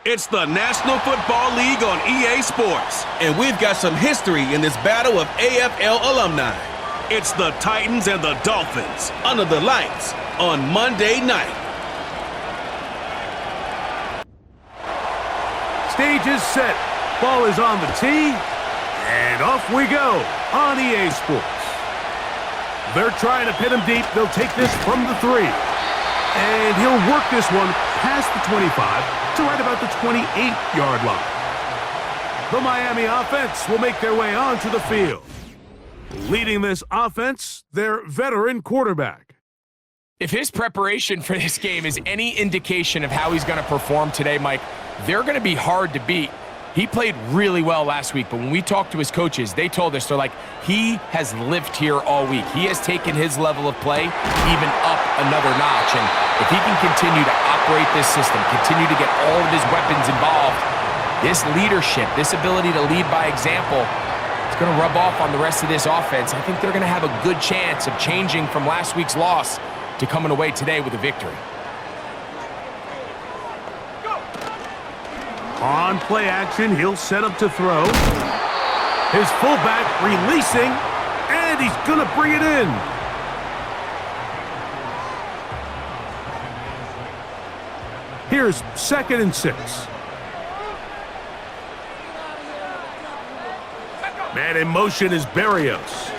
It's the National Football League on EA Sports. And we've got some history in this battle of AFL alumni. It's the Titans and the Dolphins under the lights on Monday night. Stage is set. Ball is on the tee. And off we go on EA Sports. They're trying to pin him deep. They'll take this from the 3. And he'll work this one past the 25 to right about the 28-yard line. The Miami offense will make their way onto the field. Leading this offense, their veteran quarterback. If his preparation for this game is any indication of how he's going to perform today, Mike, they're going to be hard to beat. He played really well last week, but when we talked to his coaches, they told us, they're like, he has lived here all week. He has taken his level of play even up another notch. And if he can continue to operate this system, continue to get all of his weapons involved, this leadership, this ability to lead by example, it's going to rub off on the rest of this offense. I think they're going to have a good chance of changing from last week's loss to coming away today with a victory. On play action, he'll set up to throw. His fullback releasing, and he's going to bring it in. Here's 2nd and 6. Man in motion is Berrios.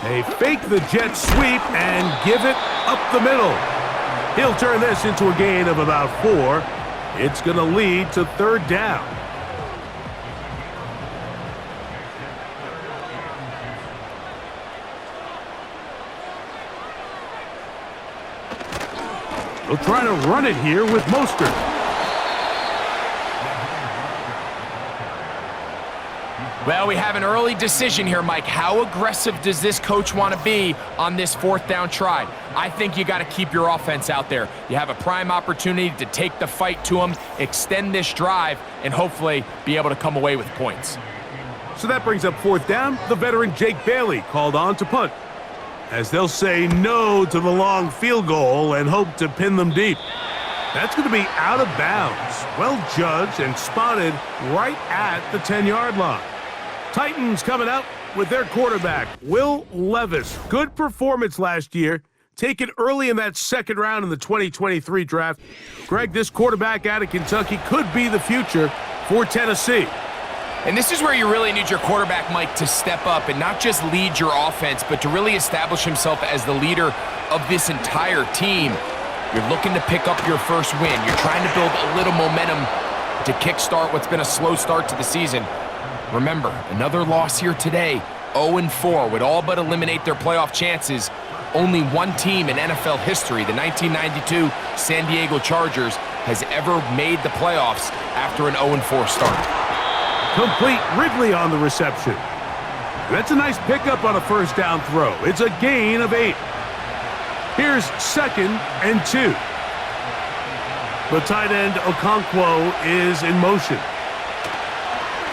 They fake the jet sweep and give it up the middle. He'll turn this into a gain of about 4. It's going to lead to 3rd down. They'll try to run it here with Mostert. Well, we have an early decision here, Mike. How aggressive does this coach want to be on this 4th down try? I think you got to keep your offense out there. You have a prime opportunity to take the fight to them, extend this drive, and hopefully be able to come away with points. So that brings up 4th down. The veteran Jake Bailey called on to punt, as they'll say no to the long field goal and hope to pin them deep. That's going to be out of bounds. Well judged and spotted right at the 10-yard line. Titans coming out with their quarterback, Will Levis. Good performance last year. Taken early in that 2nd round in the 2023 draft. Greg, this quarterback out of Kentucky could be the future for Tennessee. And this is where you really need your quarterback, Mike, to step up and not just lead your offense, but to really establish himself as the leader of this entire team. You're looking to pick up your first win. You're trying to build a little momentum to kickstart what's been a slow start to the season. Remember, another loss here today, 0-4, would all but eliminate their playoff chances. Only one team in NFL history, the 1992 San Diego Chargers, has ever made the playoffs after an 0-4 start. Complete Ridley on the reception. That's a nice pickup on a 1st down throw. It's a gain of 8. Here's 2nd and 2. The tight end Okonkwo is in motion.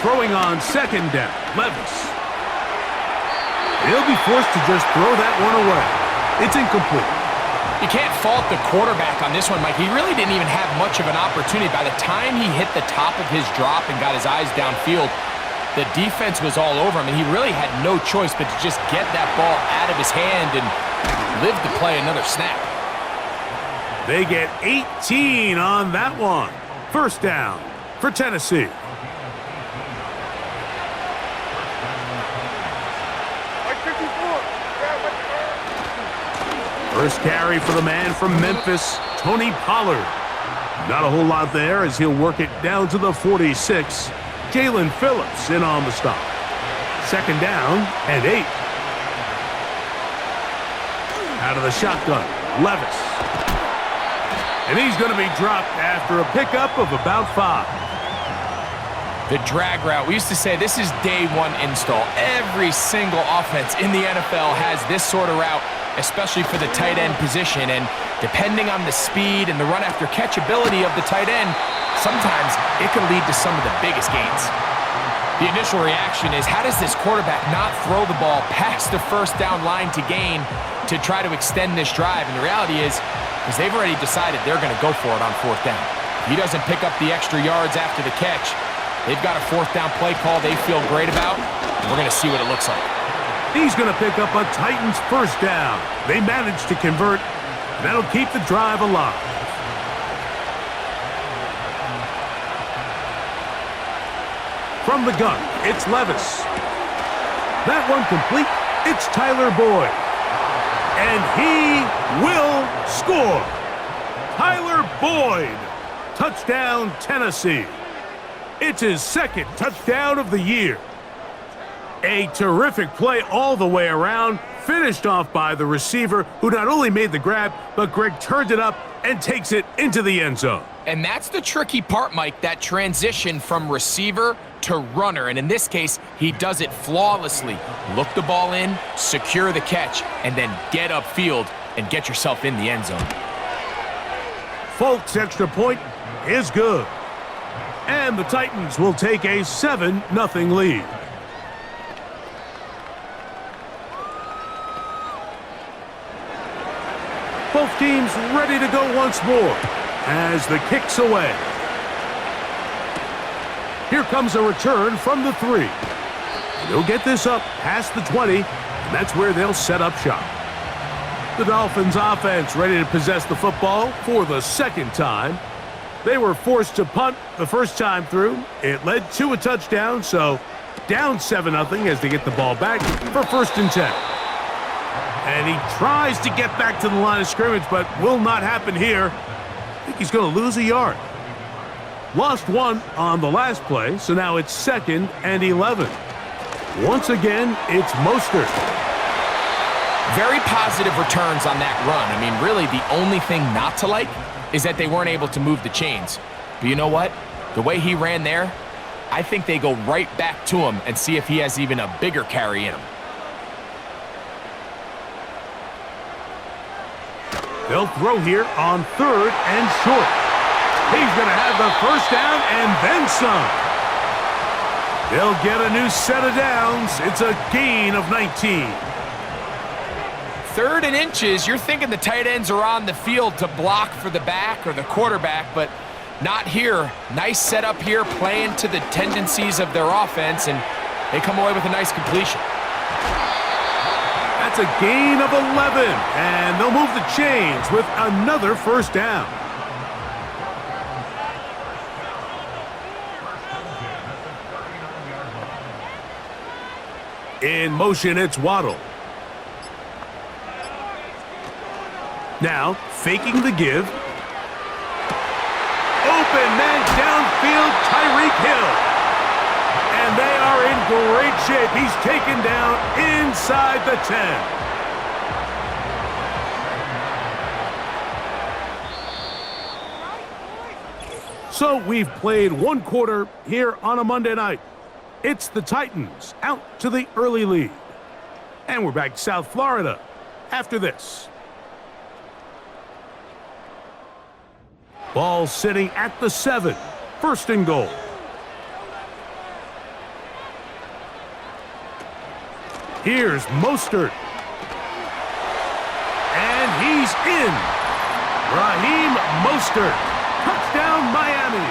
Throwing on 2nd down, Levis. He'll be forced to just throw that one away. It's incomplete. You can't fault the quarterback on this one, Mike. He really didn't even have much of an opportunity. By the time he hit the top of his drop and got his eyes downfield, the defense was all over him, and he really had no choice but to just get that ball out of his hand and live to play another snap. They get 18 on that one. 1st down for Tennessee. First carry for the man from Memphis, Tony Pollard. Not a whole lot there as he'll work it down to the 46. Jalen Phillips in on the stop. 2nd down and 8. Out of the shotgun, Levis. And he's going to be dropped after a pickup of about 5. The drag route, we used to say this is day 1 install. Every single offense in the NFL has this sort of route, especially for the tight end position. And depending on the speed and the run after catch ability of the tight end, sometimes it can lead to some of the biggest gains. The initial reaction is, how does this quarterback not throw the ball past the 1st down line to gain to try to extend this drive? And the reality is, because they've already decided they're going to go for it on 4th down. If he doesn't pick up the extra yards after the catch, they've got a fourth down play call they feel great about, and we're going to see what it looks like. He's going to pick up a Titans first down. They managed to convert, and that'll keep the drive alive. From the gun, it's Levis. That one complete. It's Tyler Boyd. And he will score. Tyler Boyd. Touchdown, Tennessee. It's his second touchdown of the year. A terrific play all the way around, finished off by the receiver, who not only made the grab, but Greg turned it up and takes it into the end zone. And that's the tricky part, Mike, that transition from receiver to runner. And in this case, he does it flawlessly. Look the ball in, secure the catch, and then get upfield and get yourself in the end zone. Folk's extra point is good. And the Titans will take a 7-0 lead. Both teams ready to go once more as the kick's away. Here comes a return from the 3. They'll get this up past the 20, and that's where they'll set up shop. The Dolphins offense ready to possess the football for the second time. They were forced to punt the first time through. It led to a touchdown, so down 7-0 as they get the ball back for 1st and 10. And he tries to get back to the line of scrimmage, but will not happen here. I think he's going to lose a yard. Lost one on the last play, so now it's 2nd and 11. Once again, it's Mostert. Very positive returns on that run. I mean, really, the only thing not to like is that they weren't able to move the chains. But you know what? The way he ran there, I think they go right back to him and see if he has even a bigger carry in him. They'll throw here on 3rd and short. He's going to have the first down and then some. They'll get a new set of downs. It's a gain of 19. 3rd and inches, you're thinking the tight ends are on the field to block for the back or the quarterback, but not here. Nice setup here, playing to the tendencies of their offense, and they come away with a nice completion. That's a gain of 11, and they'll move the chains with another first down. In motion, it's Waddle. Now, faking the give. Open man downfield, Tyreek Hill. And they are in great shape. He's taken down inside the 10. So we've played one quarter here on a Monday night. It's the Titans out to the early lead. And we're back to South Florida after this. Ball sitting at the 7. 1st and goal. Here's Mostert. And he's in. Raheem Mostert. Touchdown, Miami.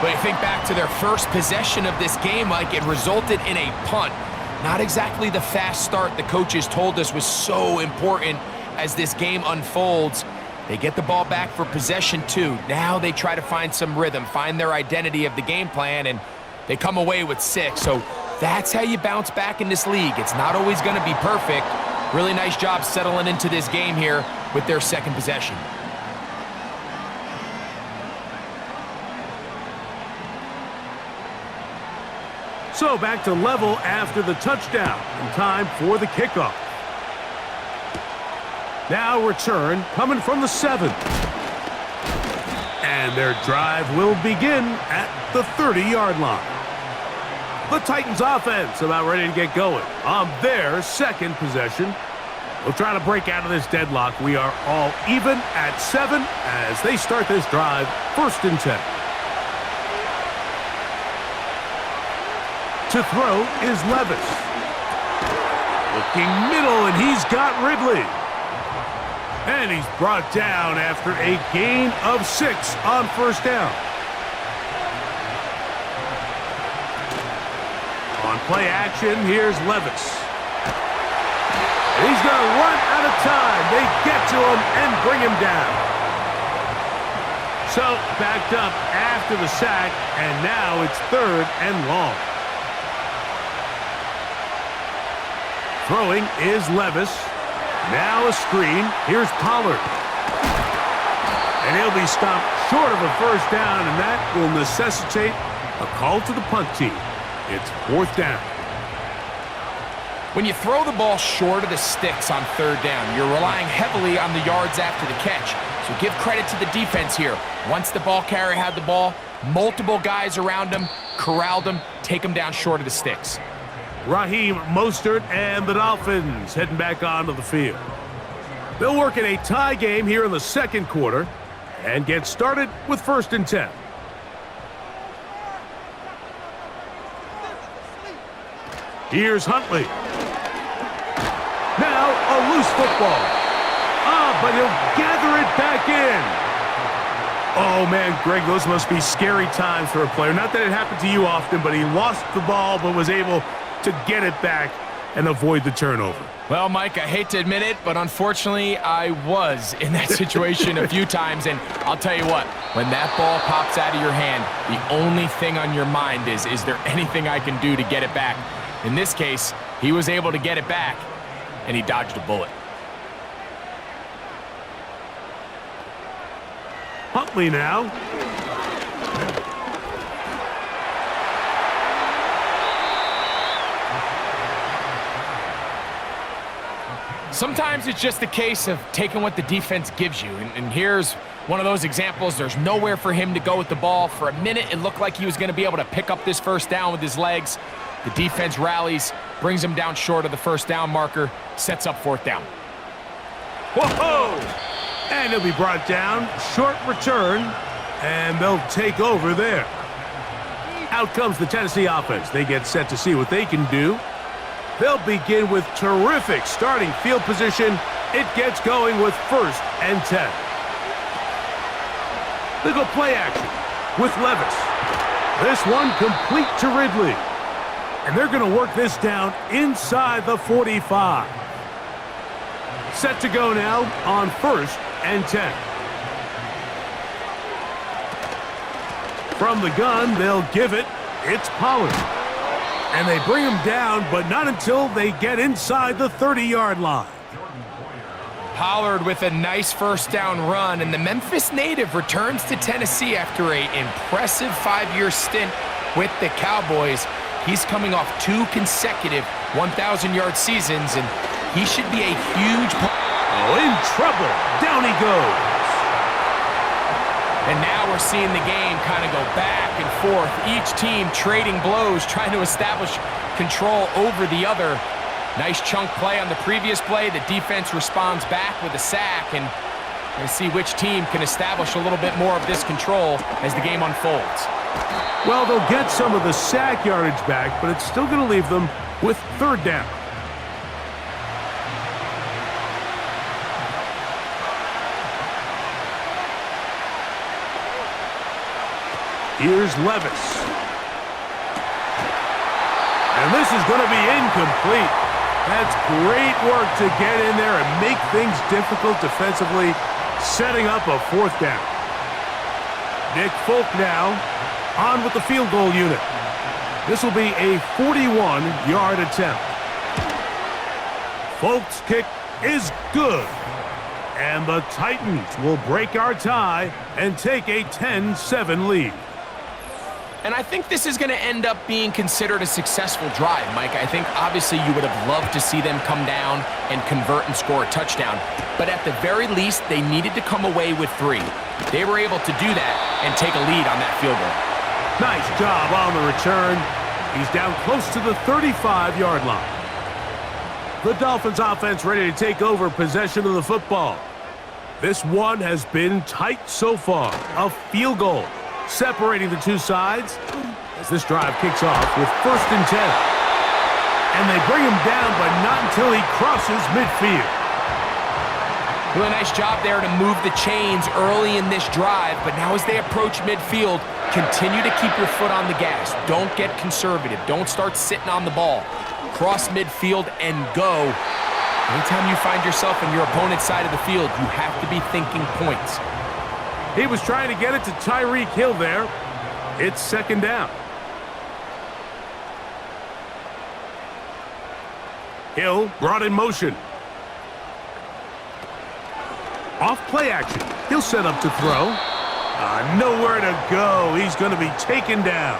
But you think back to their first possession of this game, like it resulted in a punt. Not exactly the fast start the coaches told us was so important as this game unfolds. They get the ball back for possession 2. Now they try to find some rhythm, find their identity of the game plan, and they come away with 6. So that's how you bounce back in this league. It's not always going to be perfect. Really nice job settling into this game here with their second possession. So back to level after the touchdown, and time for the kickoff. Now return coming from the 7. And their drive will begin at the 30-yard line. The Titans offense about ready to get going on their second possession. They'll try to break out of this deadlock. We are all even at 7 as they start this drive, 1st and 10. To throw is Levis. Looking middle, and he's got Ridley. And he's brought down after a gain of 6 on first down. On play action, here's Levis. He's going to run out of time. They get to him and bring him down. So, backed up after the sack, and now it's 3rd and long. Throwing is Levis. Now a screen. Here's Pollard. And he'll be stopped short of a first down, and that will necessitate a call to the punt team. It's 4th down. When you throw the ball short of the sticks on 3rd down, you're relying heavily on the yards after the catch. So give credit to the defense here. Once the ball carrier had the ball, multiple guys around him, corralled him, take him down short of the sticks. Raheem Mostert and the Dolphins heading back onto the field. They'll work in a tie game here in the 2nd quarter and get started with 1st and 10. Here's Huntley. Now a loose football. But he'll gather it back in. Oh, man, Greg, those must be scary times for a player. Not that it happened to you often, but he lost the ball but was able to get it back and avoid the turnover. Well, Mike, I hate to admit it, but unfortunately, I was in that situation a few times, and I'll tell you what, when that ball pops out of your hand, the only thing on your mind is there anything I can do to get it back? In this case, he was able to get it back, and he dodged a bullet. Huntley now. Sometimes it's just a case of taking what the defense gives you, and here's one of those examples. There's nowhere for him to go with the ball. For a minute, it looked like he was going to be able to pick up this first down with his legs. The defense rallies, brings him down short of the first down marker, sets up 4th down. Whoa! And he'll be brought down. Short return, and they'll take over there. Out comes the Tennessee offense. They get set to see what they can do. They'll begin with terrific starting field position. It gets going with 1st and 10. They go play action with Levis. This one complete to Ridley. And they're going to work this down inside the 45. Set to go now on 1st and 10. From the gun, they'll give it. It's Pollard. And they bring him down, but not until they get inside the 30-yard line. Pollard with a nice first down run, and the Memphis native returns to Tennessee after an impressive 5-year stint with the Cowboys. He's coming off 2 consecutive 1,000-yard seasons, and he should be a huge... Oh, in trouble. Down he goes. And now we're seeing the game kind of go back and forth. Each team trading blows, trying to establish control over the other. Nice chunk play on the previous play. The defense responds back with a sack, and we'll see which team can establish a little bit more of this control as the game unfolds. Well, they'll get some of the sack yardage back, but it's still going to leave them with 3rd down. Here's Levis. And this is going to be incomplete. That's great work to get in there and make things difficult defensively, setting up a 4th down. Nick Folk now on with the field goal unit. This will be a 41-yard attempt. Folk's kick is good. And the Titans will break our tie and take a 10-7 lead. And I think this is going to end up being considered a successful drive, Mike. I think obviously you would have loved to see them come down and convert and score a touchdown. But at the very least, they needed to come away with 3. They were able to do that and take a lead on that field goal. Nice job on the return. He's down close to the 35-yard line. The Dolphins offense ready to take over possession of the football. This one has been tight so far. A field goal separating the two sides as this drive kicks off with 1st and 10. And they bring him down, but not until he crosses midfield. Really nice job there to move the chains early in this drive, but now as they approach midfield, continue to keep your foot on the gas. Don't get conservative. Don't start sitting on the ball. Cross midfield and go. Anytime you find yourself on your opponent's side of the field, you have to be thinking points. He was trying to get it to Tyreek Hill there. It's second down. Hill brought in motion. Off play action. He'll set up to throw. Nowhere to go. He's going to be taken down.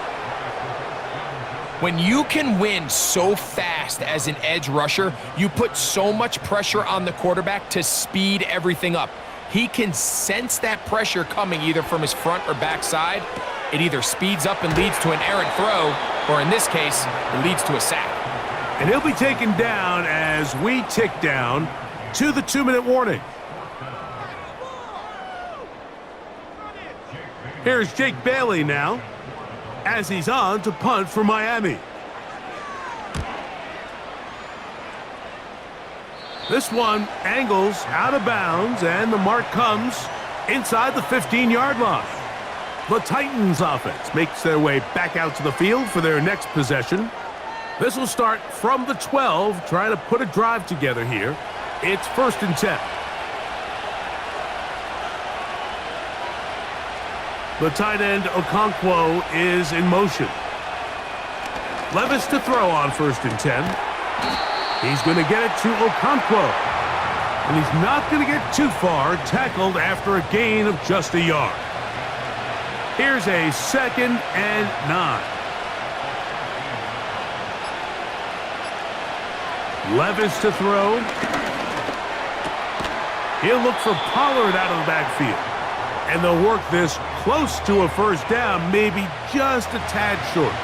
When you can win so fast as an edge rusher, you put so much pressure on the quarterback to speed everything up. He can sense that pressure coming either from his front or back side. It either speeds up and leads to an errant throw, or in this case, it leads to a sack. And he'll be taken down as we tick down to the 2-minute warning. Here's Jake Bailey now, as he's on to punt for Miami. This one angles out of bounds, and the mark comes inside the 15-yard line. The Titans offense makes their way back out to the field for their next possession. This will start from the 12, trying to put a drive together here. It's 1st and 10. The tight end, Okonkwo, is in motion. Levis to throw on 1st and 10. He's going to get it to Okonkwo. And he's not going to get too far, tackled after a gain of just a yard. Here's a 2nd and 9. Levis to throw. He'll look for Pollard out of the backfield. And they'll work this close to a 1st down, maybe just a tad short.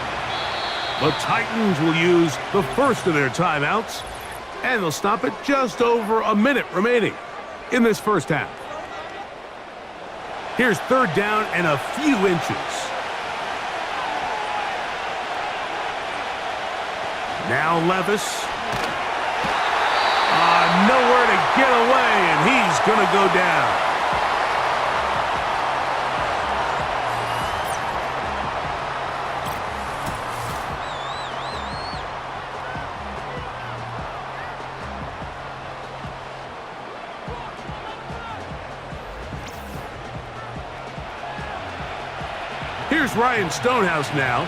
The Titans will use the first of their timeouts, and they'll stop it just over a minute remaining in this first half. Here's 3rd down and a few inches. Now Levis. Nowhere to get away, and he's going to go down. Here's Ryan Stonehouse now,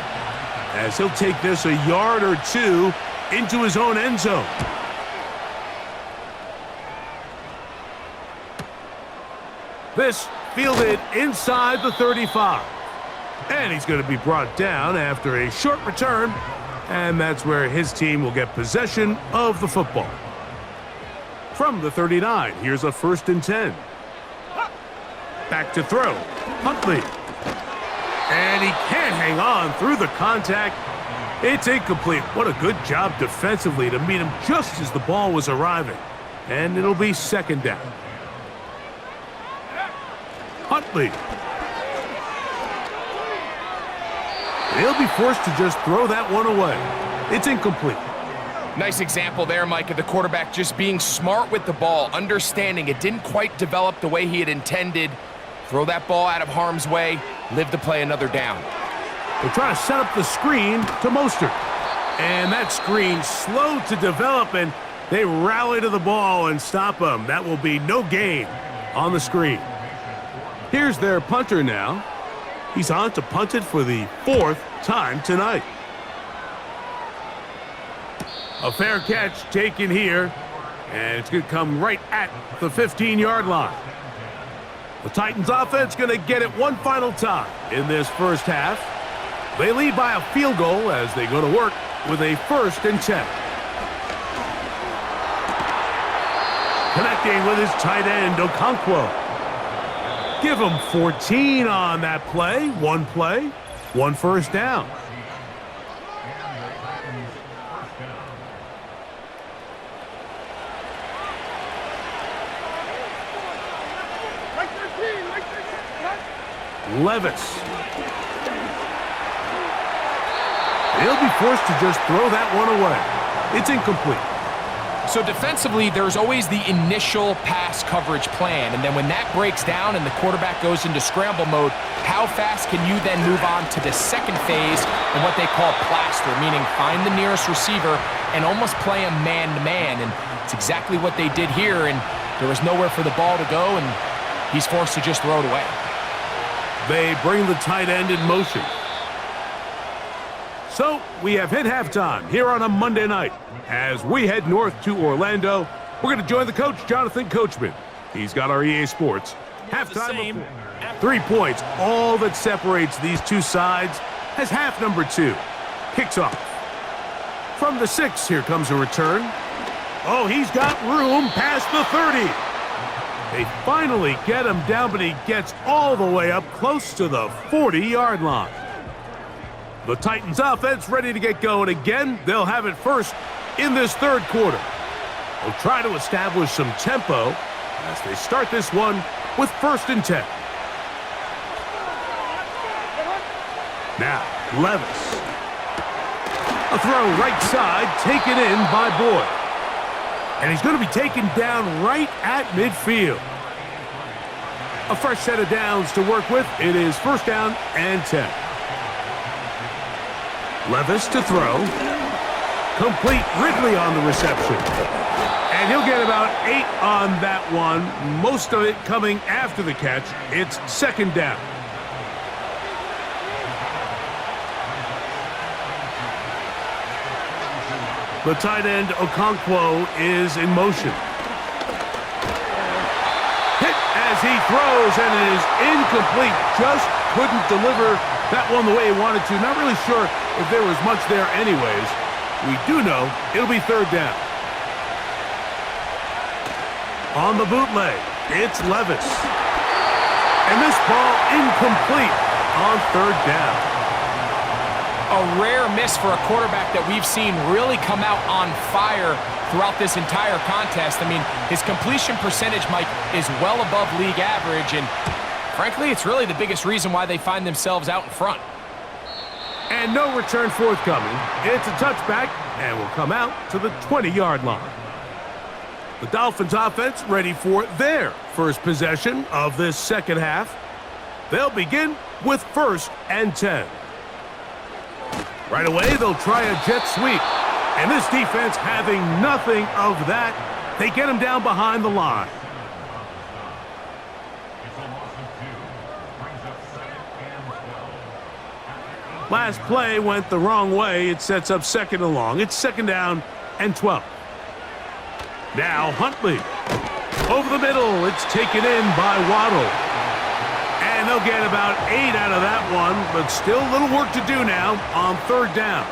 as he'll take this a yard or two into his own end zone. This fielded inside the 35. And he's going to be brought down after a short return, and that's where his team will get possession of the football. From the 39, here's a 1st and 10. Back to throw. Huntley. And he can't hang on through the contact. It's incomplete. What a good job defensively to meet him just as the ball was arriving. And it'll be 2nd down. Huntley. He'll be forced to just throw that one away. It's incomplete. Nice example there, Mike, of the quarterback just being smart with the ball, understanding it didn't quite develop the way he had intended. Throw that ball out of harm's way, live to play another down. They're trying to set up the screen to Mostert. And that screen slow to develop, and they rally to the ball and stop him. That will be no gain on the screen. Here's their punter now. He's on to punt it for the 4th time tonight. A fair catch taken here, and it's going to come right at the 15-yard line. The Titans offense going to get it one final time in this first half. They lead by a field goal as they go to work with a 1st and 10. Connecting with his tight end, Okonkwo. Give him 14 on that play, one 1st down. Levis. He'll be forced to just throw that one away. It's incomplete. So defensively, there's always the initial pass coverage plan, and then when that breaks down and the quarterback goes into scramble mode, how fast can you then move on to the second phase and what they call plaster, meaning find the nearest receiver and almost play him man-to-man, and it's exactly what they did here, and there was nowhere for the ball to go, and he's forced to just throw it away. They bring the tight end in motion. So, we have hit halftime here on a Monday night. As we head north to Orlando, we're going to join the coach, Jonathan Coachman. He's got our EA Sports halftime report. 3 points, all that separates these two sides, as half number 2 kicks off. From the 6, here comes a return. Oh, he's got room past the 30. They finally get him down, but he gets all the way up close to the 40-yard line. The Titans offense ready to get going again. They'll have it first in this third quarter. They'll try to establish some tempo as they start this one with 1st and 10. Now, Levis. A throw right side, taken in by Boyd. And he's going to be taken down right at midfield. A fresh set of downs to work with. It is 1st down and 10. Levis to throw. Complete. Ridley on the reception. And he'll get about 8 on that one. Most of it coming after the catch. It's 2nd down. The tight end, Okonkwo, is in motion. Hit as he throws, and it is incomplete. Just couldn't deliver that one the way he wanted to. Not really sure if there was much there anyways. We do know it'll be 3rd down. On the bootleg, it's Levis. And this ball incomplete on 3rd down. A rare miss for a quarterback that we've seen really come out on fire throughout this entire contest. I mean, his completion percentage, Mike, is well above league average, and frankly, it's really the biggest reason why they find themselves out in front. And no return forthcoming. It's a touchback, and will come out to the 20-yard line. The Dolphins offense ready for their first possession of this second half. They'll begin with 1st and 10. Right away, they'll try a jet sweep. And this defense having nothing of that, they get him down behind the line. Last play went the wrong way. It sets up 2nd and long. It's 2nd down and 12. Now Huntley. Over the middle. It's taken in by Waddle. And they'll get about 8 out of that one, but still a little work to do now on 3rd down.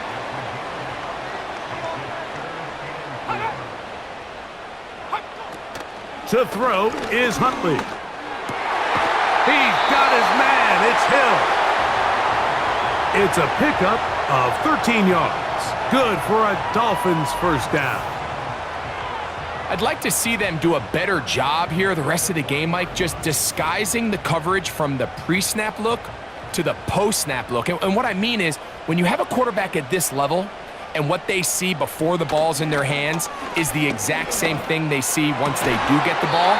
To throw is Huntley. He's got his man. It's Hill. It's a pickup of 13 yards. Good for a Dolphins 1st down. I'd like to see them do a better job here the rest of the game, Mike, just disguising the coverage from the pre-snap look to the post-snap look. And what I mean is, when you have a quarterback at this level and what they see before the ball's in their hands is the exact same thing they see once they do get the ball,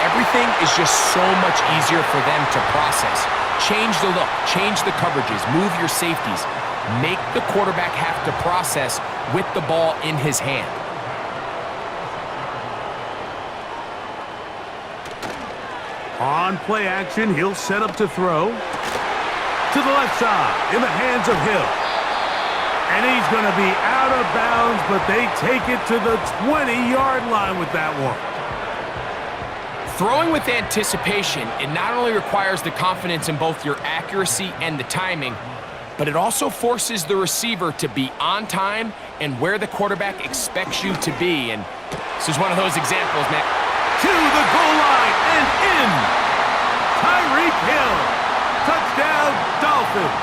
everything is just so much easier for them to process. Change the look, change the coverages, move your safeties. Make the quarterback have to process with the ball in his hand. On play action, he'll set up to throw. To the left side, in the hands of Hill. And he's going to be out of bounds, but they take it to the 20-yard line with that one. Throwing with anticipation, it not only requires the confidence in both your accuracy and the timing, but it also forces the receiver to be on time and where the quarterback expects you to be. And this is one of those examples, man. To the goal line and in. Tyreek Hill. Touchdown, Dolphins.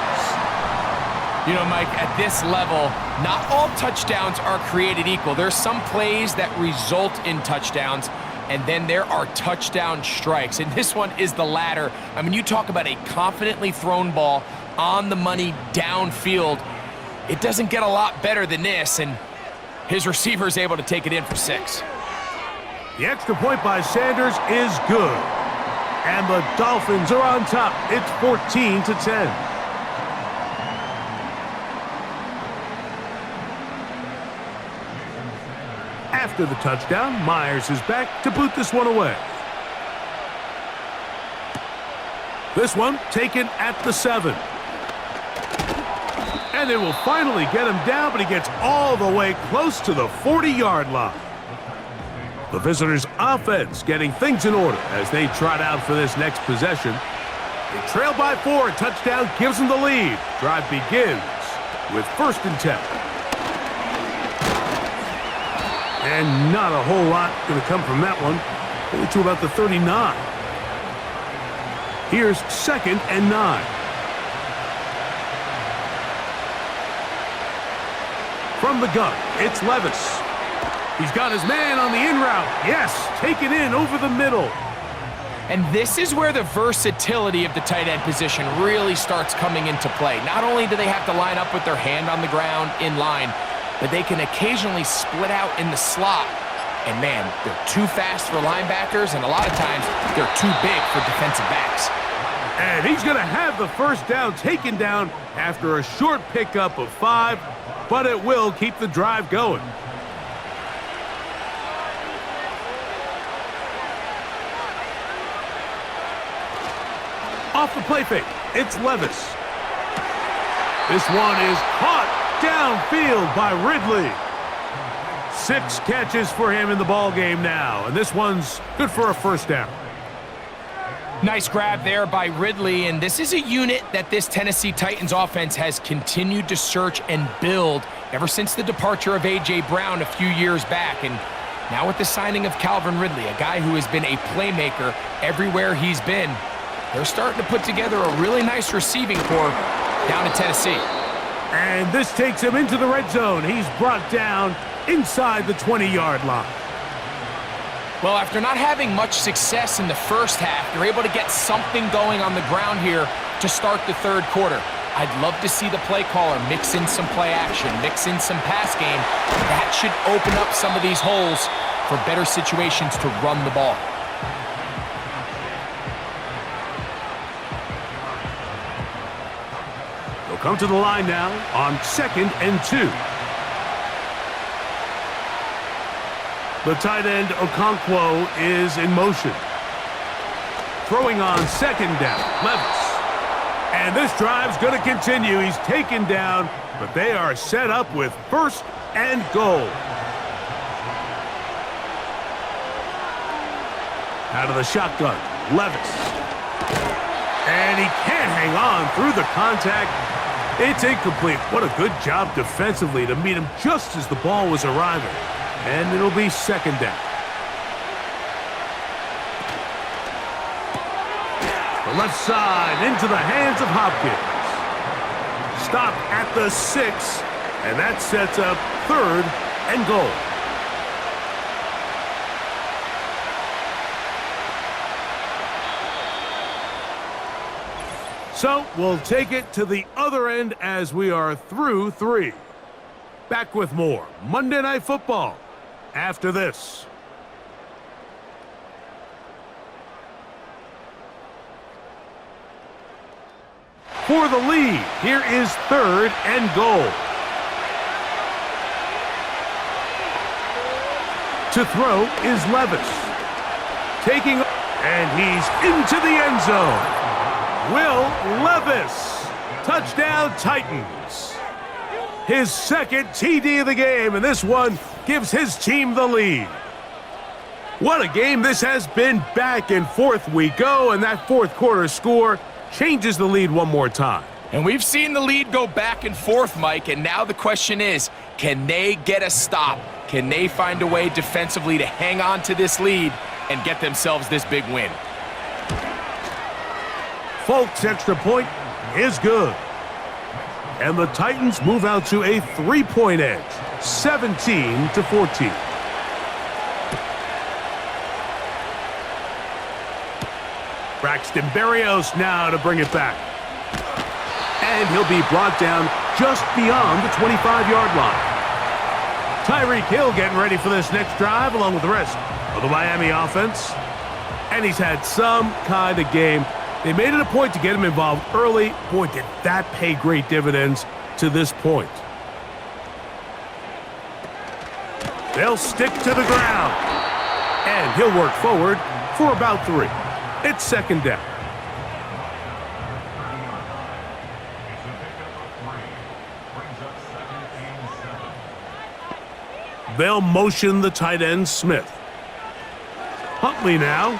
You know, Mike, at this level, not all touchdowns are created equal. There's some plays that result in touchdowns, and then there are touchdown strikes. And this one is the latter. I mean, you talk about a confidently thrown ball on the money downfield. It doesn't get a lot better than this. And His receiver is able to take it in for 6. The extra point by Sanders is good. And the Dolphins are on top. It's 14-10. After the touchdown, Myers is back to boot this one away. This one taken at the 7. And it will finally get him down, but he gets all the way close to the 40-yard line. The visitors' offense getting things in order as they trot out for this next possession. They trail by 4. A touchdown gives them the lead. Drive begins with 1st and 10. And not a whole lot going to come from that one. Only to about the 39. Here's 2nd and 9. From the gun, it's Levis. He's got his man on the in route. Yes, take it in over the middle. And this is where the versatility of the tight end position really starts coming into play. Not only do they have to line up with their hand on the ground in line, but they can occasionally split out in the slot. And man, they're too fast for linebackers, and a lot of times they're too big for defensive backs. And he's going to have the 1st down taken down after a short pickup of 5, but it will keep the drive going. Off the play fake, it's Levis. This one is caught downfield by Ridley. 6 catches for him in the ball game now, and this one's good for a 1st down. Nice grab there by Ridley, and this is a unit that this Tennessee Titans offense has continued to search and build ever since the departure of A.J. Brown a few years back, and now with the signing of Calvin Ridley, a guy who has been a playmaker everywhere he's been. They're starting to put together a really nice receiving corps down in Tennessee. And this takes him into the red zone. He's brought down inside the 20-yard line. Well, after not having much success in the first half, they're able to get something going on the ground here to start the 3rd quarter. I'd love to see the play caller mix in some play action, mix in some pass game. That should open up some of these holes for better situations to run the ball. They'll come to the line now on 2nd and 2. The tight end Okonkwo is in motion. Throwing on 2nd down, Levis. And this drive's going to continue. He's taken down, but they are set up with 1st and goal. Out of the shotgun, Levis. And he can't hang on through the contact. It's incomplete. What a good job defensively to meet him just as the ball was arriving. And it'll be 2nd down. The left side into the hands of Hopkins. Stop at the 6, and that sets up 3rd and goal. So we'll take it to the other end as we are through 3. Back with more Monday Night Football after this. For the lead, here is 3rd and goal. To throw is Levis. Taking, and he's into the end zone. Will Levis. Touchdown Titans. His 2nd TD of the game, and this one gives his team the lead. What a game this has been. Back and forth we go, and that 4th quarter score changes the lead one more time. And we've seen the lead go back and forth, Mike, and now the question is, can they get a stop? Can they find a way defensively to hang on to this lead and get themselves this big win? Folk's extra point is good. And the Titans move out to a 3-point edge, 17-14. Braxton Berrios now to bring it back. And he'll be brought down just beyond the 25-yard line. Tyreek Hill getting ready for this next drive along with the rest of the Miami offense. And he's had some kind of game. They made it a point to get him involved early. Boy, did that pay great dividends to this point. They'll stick to the ground. And he'll work forward for about 3. It's second down. They'll motion the tight end, Smith. Huntley now.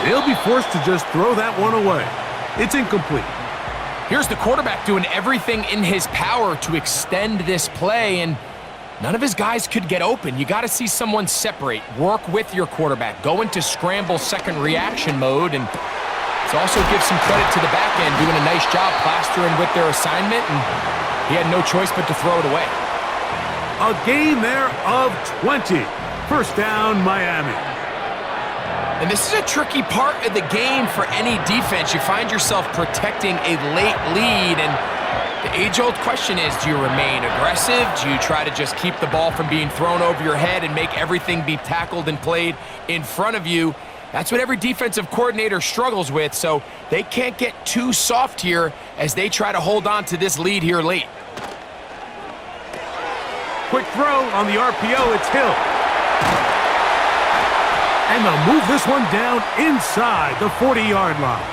He'll be forced to just throw that one away. It's incomplete. Here's the quarterback doing everything in his power to extend this play, and none of his guys could get open. You got to see someone separate, work with your quarterback, go into scramble second reaction mode, and let's also give some credit to the back end doing a nice job plastering with their assignment, and he had no choice but to throw it away. A gain there of 20. First down, Miami. And this is a tricky part of the game for any defense. You find yourself protecting a late lead, and the age-old question is, do you remain aggressive? Do you try to just keep the ball from being thrown over your head and make everything be tackled and played in front of you? That's what every defensive coordinator struggles with, so they can't get too soft here as they try to hold on to this lead here late. Quick throw on the RPO, it's Hill. And they'll move this one down inside the 40-yard line.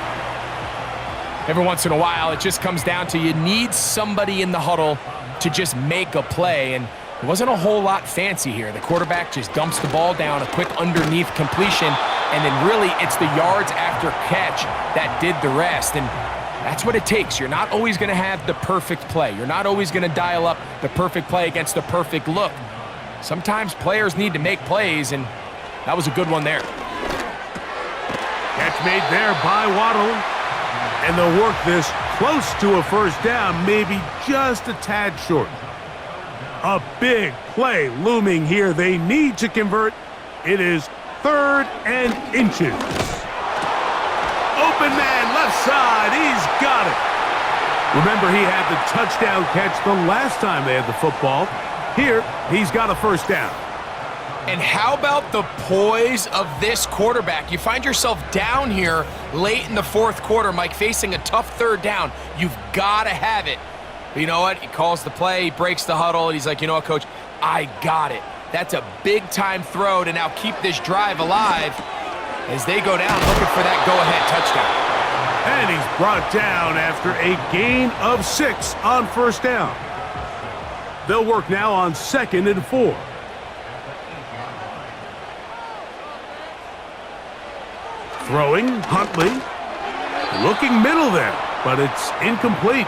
Every once in a while, it just comes down to you need somebody in the huddle to just make a play, and it wasn't a whole lot fancy here. The quarterback just dumps the ball down, a quick underneath completion, and then really it's the yards after catch that did the rest, and that's what it takes. You're not always going to have the perfect play. You're not always going to dial up the perfect play against the perfect look. Sometimes players need to make plays, and that was a good one there. Catch made there by Waddle. And they'll work this close to a first down, maybe just a tad short. A big play looming here. They need to convert. It is 3rd and inches. Open man, left side. He's got it. Remember, he had the touchdown catch the last time they had the football. Here, he's got a first down. And how about the poise of this quarterback? You find yourself down here late in the 4th quarter, Mike, facing a tough 3rd down. You've got to have it. But you know what? He calls the play, he breaks the huddle, and he's like, you know what, Coach? I got it. That's a big-time throw to now keep this drive alive as they go down looking for that go-ahead touchdown. And he's brought down after a gain of 6 on first down. They'll work now on 2nd and 4. Throwing, Huntley. Looking middle there, but it's incomplete.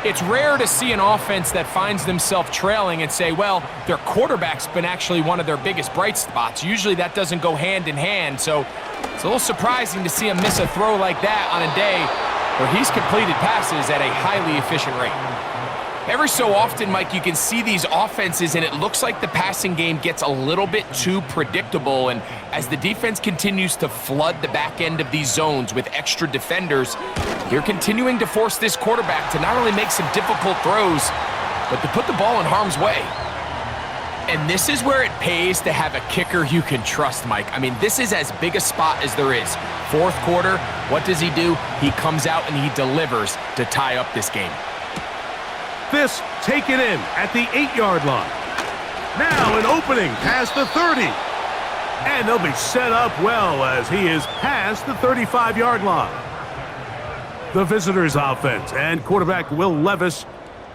It's rare to see an offense that finds themselves trailing and say, well, their quarterback's been actually one of their biggest bright spots. Usually that doesn't go hand in hand, so it's a little surprising to see him miss a throw like that on a day where he's completed passes at a highly efficient rate. Every so often, Mike, you can see these offenses, and it looks like the passing game gets a little bit too predictable, and as the defense continues to flood the back end of these zones with extra defenders, they're continuing to force this quarterback to not only make some difficult throws, but to put the ball in harm's way. And this is where it pays to have a kicker you can trust, Mike. I mean, this is as big a spot as there is. 4th quarter, what does he do? He comes out and he delivers to tie up this game. This taken in at the 8-yard line. Now an opening past the 30. And they'll be set up well as he is past the 35-yard line. The visitors' offense and quarterback Will Levis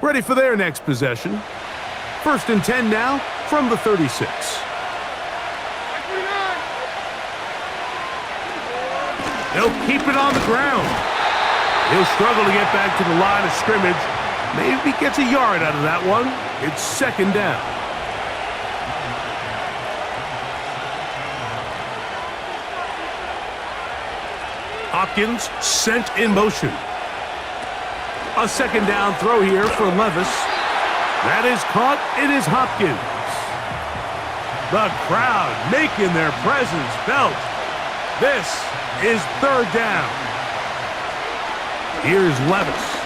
ready for their next possession. 1st and 10 now from the 36. They'll keep it on the ground. He'll struggle to get back to the line of scrimmage. Maybe gets a yard out of that one. It's 2nd down. Hopkins sent in motion. A 2nd down throw here for Levis. That is caught. It is Hopkins. The crowd making their presence felt. This is 3rd down. Here's Levis.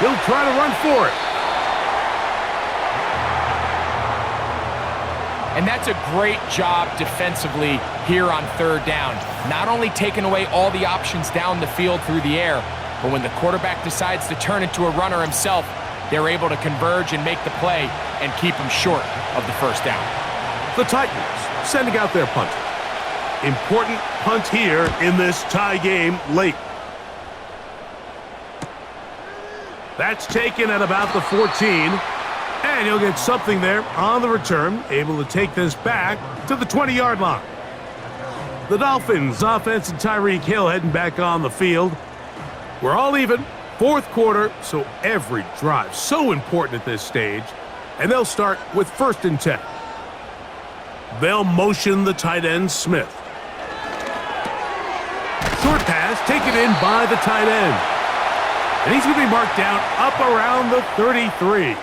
He'll try to run for it. And that's a great job defensively here on third down. Not only taking away all the options down the field through the air, but when the quarterback decides to turn into a runner himself, they're able to converge and make the play and keep him short of the first down. The Titans sending out their punter. Important punt here in this tie game late. That's taken at about the 14. And he'll get something there on the return, able to take this back to the 20-yard line. The Dolphins offense and Tyreek Hill heading back on the field. We're all even, fourth quarter, so every drive so important at this stage. And they'll start with 1st and 10. They'll motion the tight end Smith. Short pass taken in by the tight end. And he's going to be marked down up around the 33.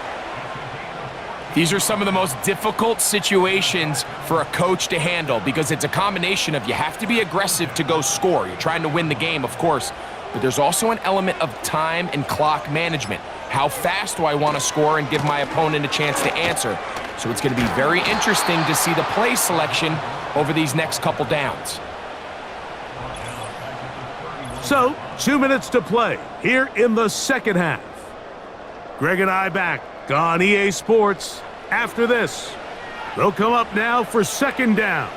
These are some of the most difficult situations for a coach to handle because it's a combination of you have to be aggressive to go score. You're trying to win the game, of course, but there's also an element of time and clock management. How fast do I want to score and give my opponent a chance to answer? So it's going to be very interesting to see the play selection over these next couple downs. So, 2 minutes to play here in the second half. Greg and I back on EA Sports. After this, they'll come up now for 2nd down.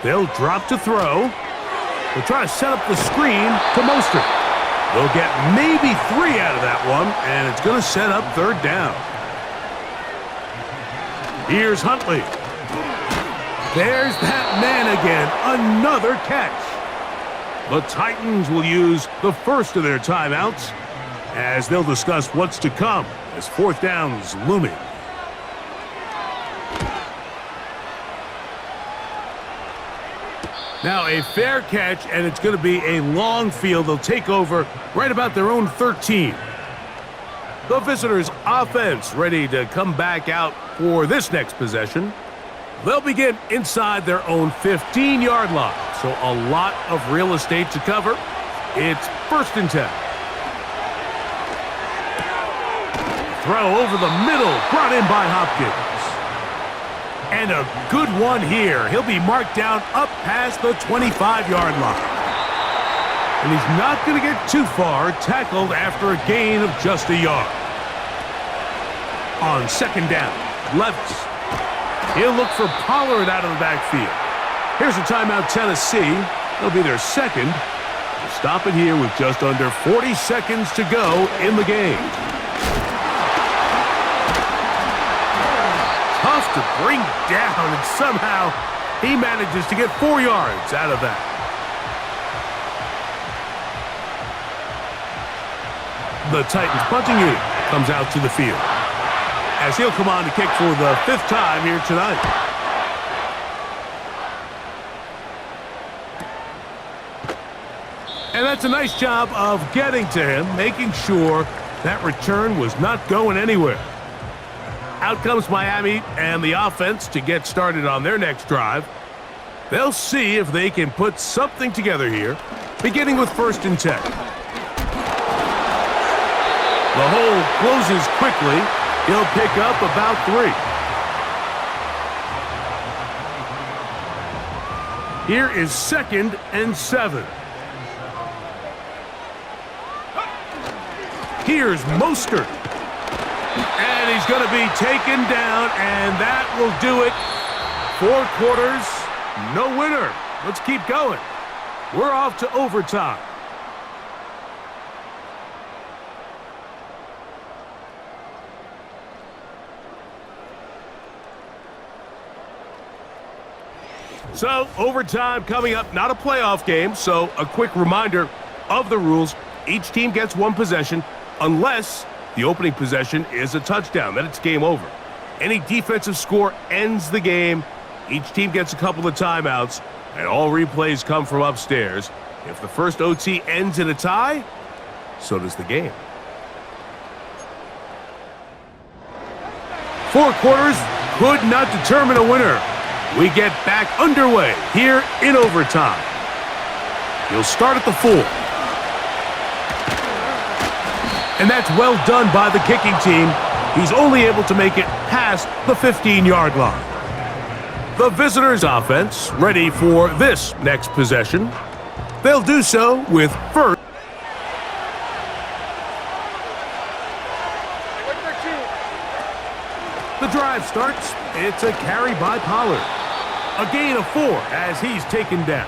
They'll drop to throw. They'll try to set up the screen to Mostert. They'll get maybe 3 out of that one, and it's going to set up 3rd down. Here's Huntley. There's that man again. Another catch. The Titans will use the first of their timeouts as they'll discuss what's to come as 4th down's looming. Now a fair catch, and it's going to be a long field. They'll take over right about their own 13. The visitors' offense ready to come back out for this next possession. They'll begin inside their own 15-yard line, so a lot of real estate to cover. It's 1st and 10. Throw over the middle, brought in by Hopkins. And a good one here. He'll be marked down up past the 25-yard line. And he's not going to get too far, tackled after a gain of just a yard. On 2nd down, Levis. He'll look for Pollard out of the backfield. Here's a timeout, Tennessee. It'll be their 2nd. They'll stop it here with just under 40 seconds to go in the game. Tough to bring down, and somehow he manages to get 4 yards out of that. The Titans punting unit comes out to the field as he'll come on to kick for the 5th time here tonight. And that's a nice job of getting to him, making sure that return was not going anywhere. Out comes Miami and the offense to get started on their next drive. They'll see if they can put something together here, beginning with 1st and 10. The hole closes quickly. He'll pick up about 3. Here is 2nd and 7. Here's Mostert. And he's going to be taken down, and that will do it. 4 quarters, no winner. Let's keep going. We're off to overtime. So, overtime coming up, not a playoff game, so a quick reminder of the rules. Each team gets 1 possession unless the opening possession is a touchdown. Then it's game over. Any defensive score ends the game. Each team gets a couple of timeouts, and all replays come from upstairs. If the first OT ends in a tie, so does the game. 4 quarters could not determine a winner. We get back underway here in overtime. He'll start at the 4. And that's well done by the kicking team. He's only able to make it past the 15-yard line. The visitors' offense ready for this next possession. They'll do so with first. The drive starts. It's a carry by Pollard. A gain of 4 as he's taken down.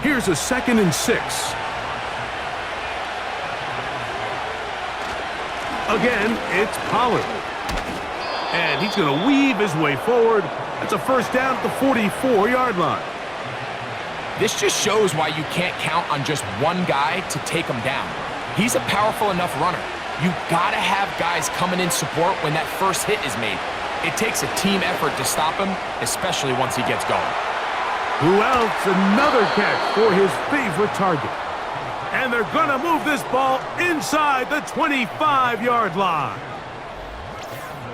Here's a 2nd and 6. Again, it's Pollard. And he's going to weave his way forward. That's a first down at the 44-yard line. This just shows why you can't count on just one guy to take him down. He's a powerful enough runner. You gotta have guys coming in support when that first hit is made. It takes a team effort to stop him, especially once he gets going. Who else? Another catch for his favorite target. And they're gonna move this ball inside the 25-yard line.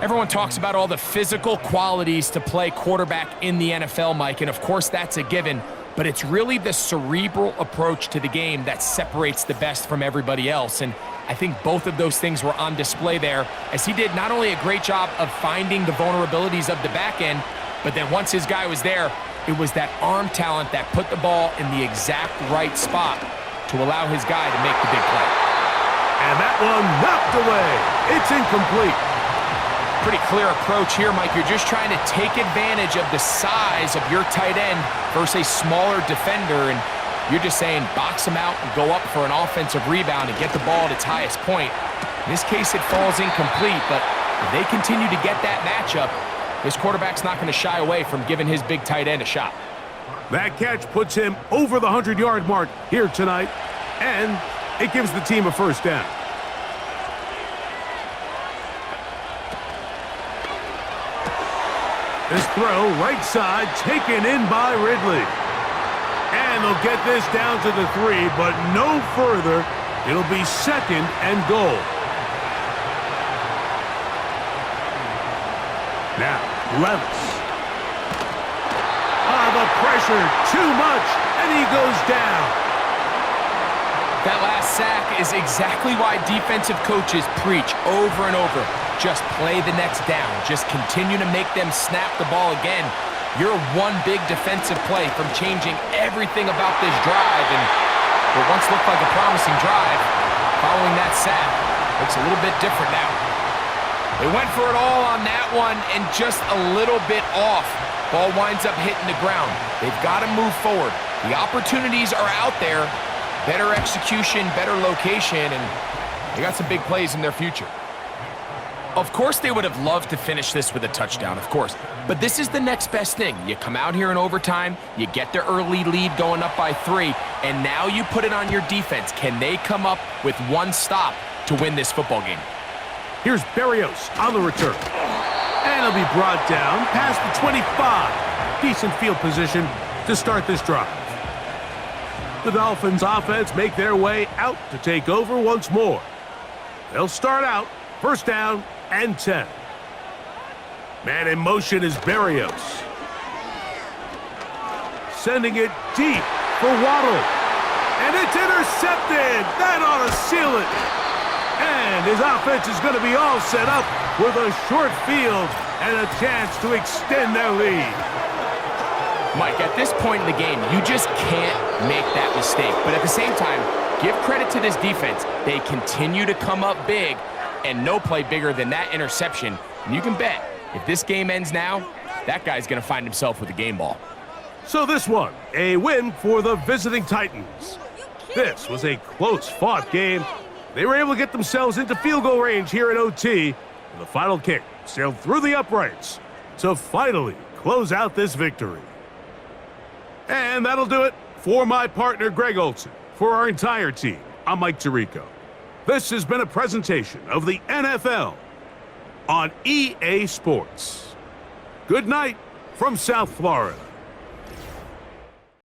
Everyone talks about all the physical qualities to play quarterback in the NFL, Mike, and of course that's a given, but it's really the cerebral approach to the game that separates the best from everybody else. And I think both of those things were on display there, as he did not only a great job of finding the vulnerabilities of the back end, but then once his guy was there, it was that arm talent that put the ball in the exact right spot to allow his guy to make the big play. And that one knocked away. It's incomplete. Pretty clear approach here, Mike. You're just trying to take advantage of the size of your tight end versus a smaller defender, and you're just saying box him out and go up for an offensive rebound and get the ball at its highest point. In this case, it falls incomplete, but if they continue to get that matchup, this quarterback's not going to shy away from giving his big tight end a shot. That catch puts him over the 100-yard mark here tonight, and it gives the team a first down. This throw, right side, taken in by Ridley. And they'll get this down to the 3, but no further. It'll be 2nd and goal. Now, Levis. The pressure, too much, and he goes down. That last sack is exactly why defensive coaches preach over and over. Just play the next down. Just continue to make them snap the ball again. You're one big defensive play from changing everything about this drive, and what once looked like a promising drive, following that sack, looks a little bit different now. They went for it all on that one, and just a little bit off. Ball winds up hitting the ground. They've got to move forward. The opportunities are out there. Better execution, better location, and they got some big plays in their future. Of course, they would have loved to finish this with a touchdown, of course. But this is the next best thing. You come out here in overtime, you get the early lead going up by 3, and now you put it on your defense. Can they come up with one stop to win this football game? Here's Berrios on the return. And he'll be brought down past the 25. Decent field position to start this drive. The Dolphins offense make their way out to take over once more. They'll start out first down and 10. Man in motion is Berrios. Sending it deep for Waddle. And it's intercepted. That ought to seal it. And his offense is going to be all set up with a short field and a chance to extend their lead. Mike, at this point in the game, you just can't make that mistake. But at the same time, give credit to this defense. They continue to come up big, and no play bigger than that interception. And you can bet, if this game ends now, that guy's going to find himself with a game ball. So this one, a win for the visiting Titans. This was a close-fought game. They were able to get themselves into field goal range here at OT. And the final kick sailed through the uprights to finally close out this victory. And that'll do it for my partner, Greg Olson. For our entire team, I'm Mike Tirico. This has been a presentation of the NFL on EA Sports. Good night from South Florida.